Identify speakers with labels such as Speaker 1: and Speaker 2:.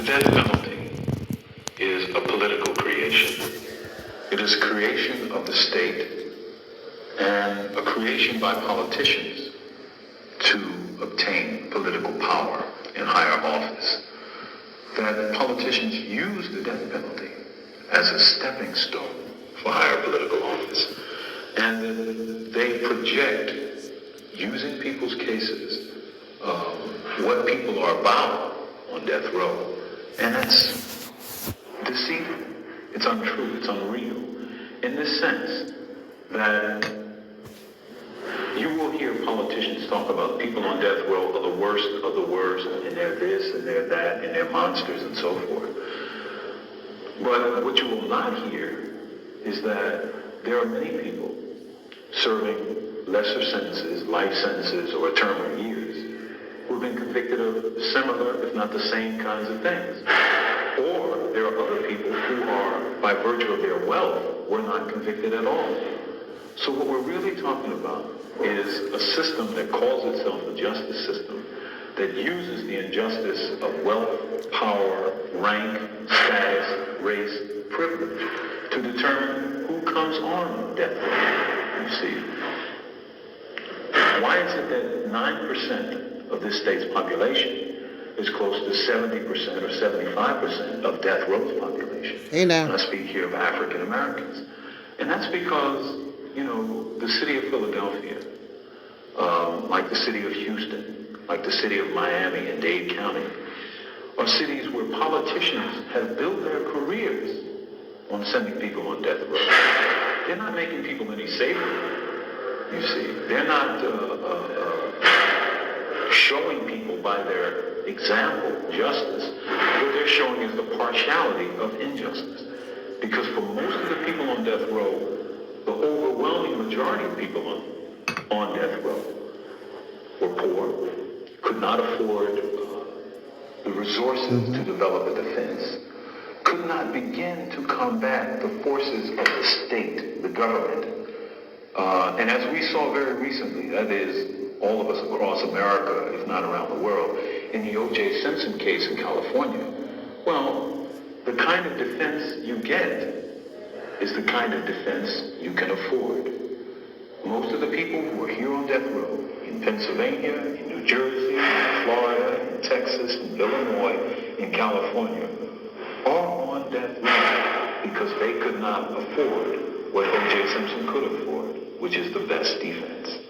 Speaker 1: death penalty is a political creation. It is a creation of the state and a creation by politicians to obtain political power in higher office. That politicians use the death penalty as a stepping stone for higher political office. And that they project, using people's cases, what people are about on death row. And that's deceitful. It's untrue. It's unreal. In this sense, that you will hear politicians talk about people on death row are the worst of the worst, and they're this, and they're that, and they're monsters, and so forth. But what you will not hear is that there are many people serving lesser sentences, life sentences, or a term of years, who have been convicted of similar, if not the same kinds of things. Or there are other people who are, by virtue of their wealth, were not convicted at all. So what we're really talking about is a system that calls itself a justice system that uses the injustice of wealth, power, rank, status, race, privilege to determine who comes on death row, you see. Why is it that 9% of this state's population is close to 70% or 75% of death row's population?
Speaker 2: Hey now.
Speaker 1: And I speak here of African Americans. And that's because, the city of Philadelphia, like the city of Houston, like the city of Miami and Dade County, are cities where politicians have built their careers on sending people on death row. They're not making people any safer, you see. They're not showing people by their example justice. What they're showing is the partiality of injustice. Because for most of the people on death row, the overwhelming majority of people on death row were poor, could not afford the resources to develop a defense, could not begin to combat the forces of the state, the government. And as we saw very recently, that is, all of us across America, if not around the world, in the O.J. Simpson case in California, well, the kind of defense you get is the kind of defense you can afford. Most of the people who are here on death row, in Pennsylvania, in New Jersey, in Florida, in Texas, in Illinois, in California, are on death row because they could not afford what O.J. Simpson could afford, which is the best defense.